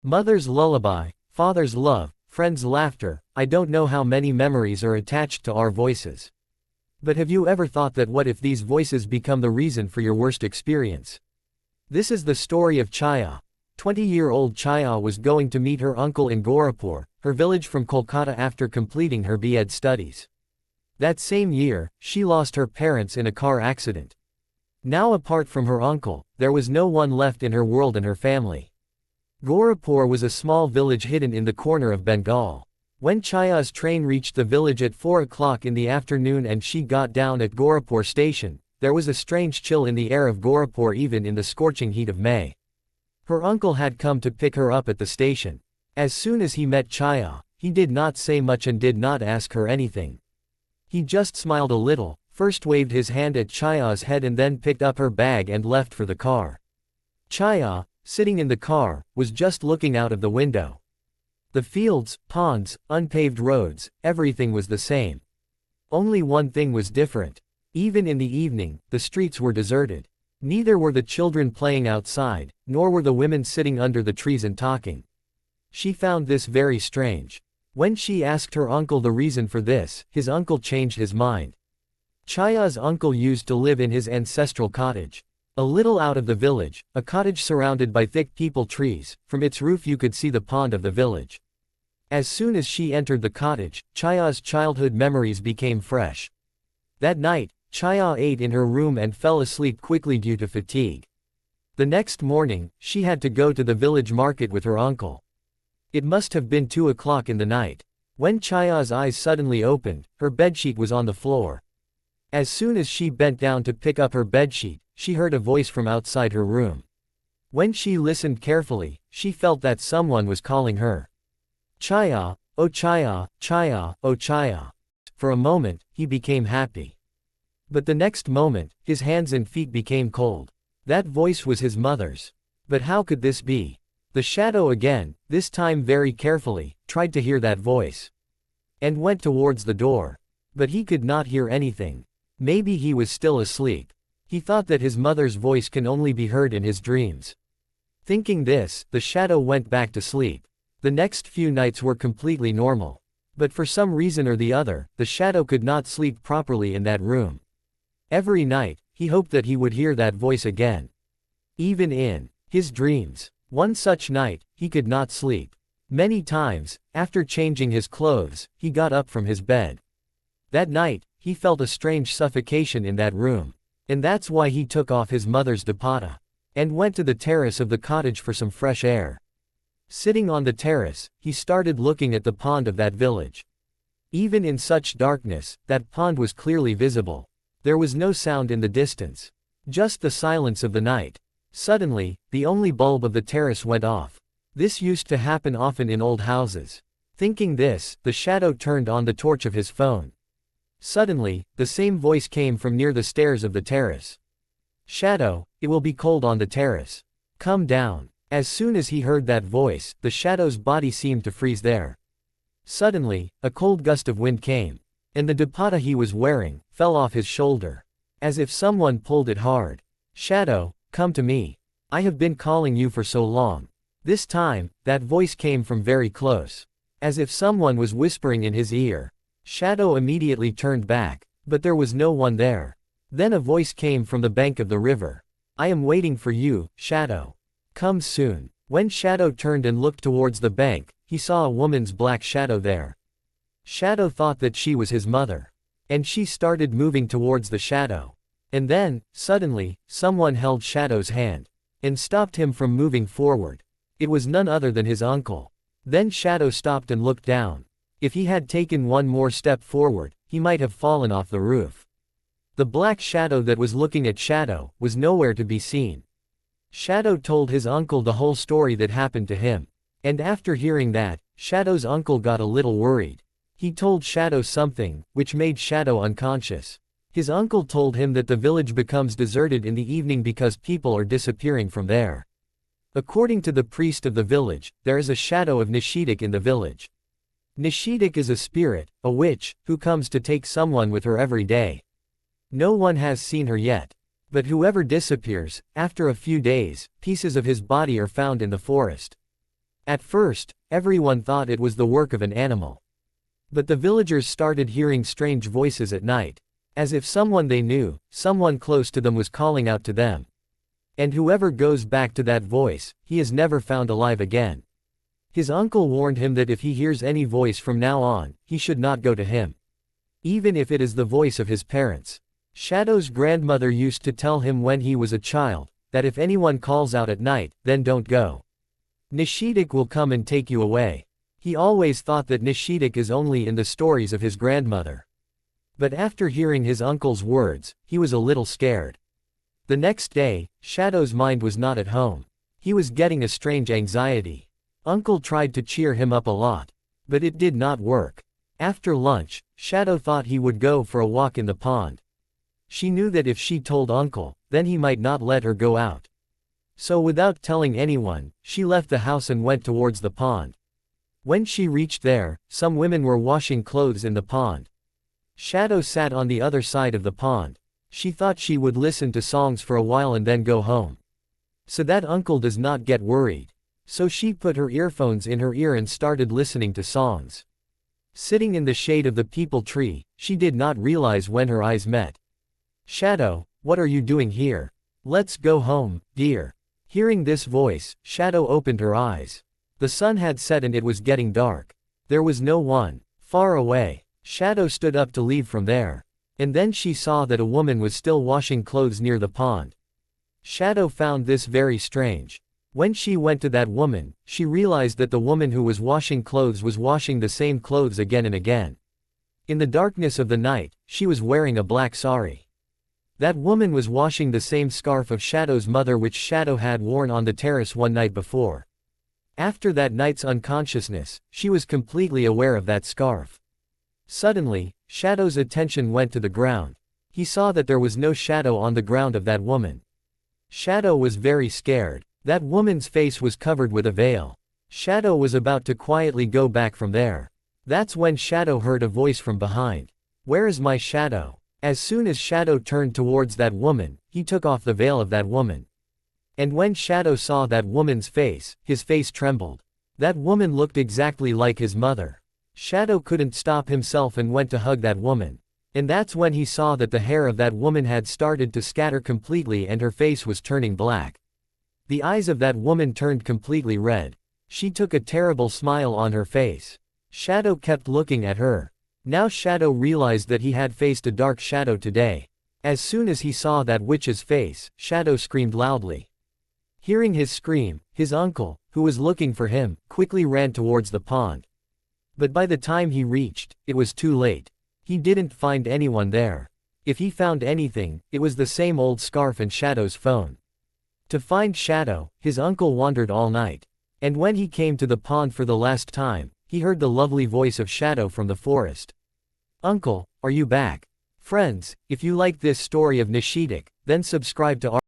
Mother's lullaby, father's love, friends' laughter, I don't know how many memories are attached to our voices. But have you ever thought that what if these voices become the reason for your worst experience? This is the story of Chaya. 20-year-old Chaya was going to meet her uncle in Gorakhpur, her village from Kolkata after completing her B.Ed studies. That same year, she lost her parents in a car accident. Now apart from her uncle, there was no one left in her world and her family. Gorakhpur was a small village hidden in the corner of Bengal. When Chaya's train reached the village at 4 o'clock in the afternoon and she got down at Gorakhpur station, there was a strange chill in the air of Gorakhpur even in the scorching heat of May. Her uncle had come to pick her up at the station. As soon as he met Chaya, he did not say much and did not ask her anything. He just smiled a little, first waved his hand at Chaya's head and then picked up her bag and left for the car. Chaya, sitting in the car, was just looking out of the window. The fields, ponds, unpaved roads, everything was the same. Only one thing was different. Even in the evening, the streets were deserted. Neither were the children playing outside, nor were the women sitting under the trees and talking. She found this very strange. When she asked her uncle the reason for this, his uncle changed his mind. Chaya's uncle used to live in his ancestral cottage. A little out of the village, a cottage surrounded by thick peepal trees, from its roof you could see the pond of the village. As soon as she entered the cottage, Chaya's childhood memories became fresh. That night, Chaya ate in her room and fell asleep quickly due to fatigue. The next morning, she had to go to the village market with her uncle. It must have been 2 o'clock in the night. When Chaya's eyes suddenly opened, her bedsheet was on the floor. As soon as she bent down to pick up her bedsheet, she heard a voice from outside her room. When she listened carefully, she felt that someone was calling her. Chaya, oh Chaya, Chaya, oh Chaya. For a moment, he became happy. But the next moment, his hands and feet became cold. That voice was his mother's. But how could this be? The shadow again, this time very carefully, tried to hear that voice. And went towards the door. But he could not hear anything. Maybe he was still asleep. He thought that his mother's voice can only be heard in his dreams. Thinking this, the shadow went back to sleep. The next few nights were completely normal. But for some reason or the other, the shadow could not sleep properly in that room. Every night, he hoped that he would hear that voice again. Even in his dreams. One such night, he could not sleep. Many times, after changing his clothes, he got up from his bed. That night, he felt a strange suffocation in that room. And that's why he took off his mother's dupatta. And went to the terrace of the cottage for some fresh air. Sitting on the terrace, he started looking at the pond of that village. Even in such darkness, that pond was clearly visible. There was no sound in the distance. Just the silence of the night. Suddenly, the only bulb of the terrace went off. This used to happen often in old houses. Thinking this, the shadow turned on the torch of his phone. Suddenly, the same voice came from near the stairs of the terrace. Shadow, it will be cold on the terrace. Come down. As soon as he heard that voice, the shadow's body seemed to freeze there. Suddenly, a cold gust of wind came. And the dupatta he was wearing, fell off his shoulder. As if someone pulled it hard. Shadow, come to me. I have been calling you for so long. This time, that voice came from very close. As if someone was whispering in his ear. Shadow immediately turned back, but there was no one there. Then a voice came from the bank of the river. I am waiting for you, Shadow. Come soon. When Shadow turned and looked towards the bank, he saw a woman's black shadow there. Shadow thought that she was his mother. And she started moving towards the shadow. And then, suddenly, someone held Shadow's hand. And stopped him from moving forward. It was none other than his uncle. Then Shadow stopped and looked down. If he had taken one more step forward, he might have fallen off the roof. The black shadow that was looking at Shadow was nowhere to be seen. Shadow told his uncle the whole story that happened to him. And after hearing that, Shadow's uncle got a little worried. He told Shadow something, which made Shadow unconscious. His uncle told him that the village becomes deserted in the evening because people are disappearing from there. According to the priest of the village, there is a shadow of Nishi Dak in the village. Nishi Dak is a spirit, a witch, who comes to take someone with her every day. No one has seen her yet. But whoever disappears, after a few days, pieces of his body are found in the forest. At first, everyone thought it was the work of an animal. But the villagers started hearing strange voices at night. As if someone they knew, someone close to them was calling out to them. And whoever goes back to that voice, he is never found alive again. His uncle warned him that if he hears any voice from now on, he should not go to him. Even if it is the voice of his parents. Shadow's grandmother used to tell him when he was a child, that if anyone calls out at night, then don't go. Nishi Dak will come and take you away. He always thought that Nishi Dak is only in the stories of his grandmother. But after hearing his uncle's words, he was a little scared. The next day, Shadow's mind was not at home. He was getting a strange anxiety. Uncle tried to cheer him up a lot. But it did not work. After lunch, Shadow thought he would go for a walk in the pond. She knew that if she told Uncle, then he might not let her go out. So without telling anyone, she left the house and went towards the pond. When she reached there, some women were washing clothes in the pond. Shadow sat on the other side of the pond. She thought she would listen to songs for a while and then go home. So that Uncle does not get worried. So she put her earphones in her ear and started listening to songs. Sitting in the shade of the peepal tree, she did not realize when her eyes met. "Shadow, what are you doing here? Let's go home, dear." Hearing this voice, Shadow opened her eyes. The sun had set and it was getting dark. There was no one. Far away. Shadow stood up to leave from there. And then she saw that a woman was still washing clothes near the pond. Shadow found this very strange. When she went to that woman, she realized that the woman who was washing clothes was washing the same clothes again and again. In the darkness of the night, she was wearing a black sari. That woman was washing the same scarf of Shadow's mother which Shadow had worn on the terrace one night before. After that night's unconsciousness, she was completely aware of that scarf. Suddenly, Shadow's attention went to the ground. He saw that there was no shadow on the ground of that woman. Shadow was very scared. That woman's face was covered with a veil. Shadow was about to quietly go back from there. That's when Shadow heard a voice from behind. "Where is my shadow?" As soon as Shadow turned towards that woman, he took off the veil of that woman. And when Shadow saw that woman's face, his face trembled. That woman looked exactly like his mother. Shadow couldn't stop himself and went to hug that woman. And that's when he saw that the hair of that woman had started to scatter completely and her face was turning black. The eyes of that woman turned completely red. She took a terrible smile on her face. Shadow kept looking at her. Now Shadow realized that he had faced a dark shadow today. As soon as he saw that witch's face, Shadow screamed loudly. Hearing his scream, his uncle, who was looking for him, quickly ran towards the pond. But by the time he reached, it was too late. He didn't find anyone there. If he found anything, it was the same old scarf and Shadow's phone. To find Shadow, his uncle wandered all night. And when he came to the pond for the last time, he heard the lovely voice of Shadow from the forest. "Uncle, are you back?" Friends, if you like this story of Nishi Dak, then subscribe to our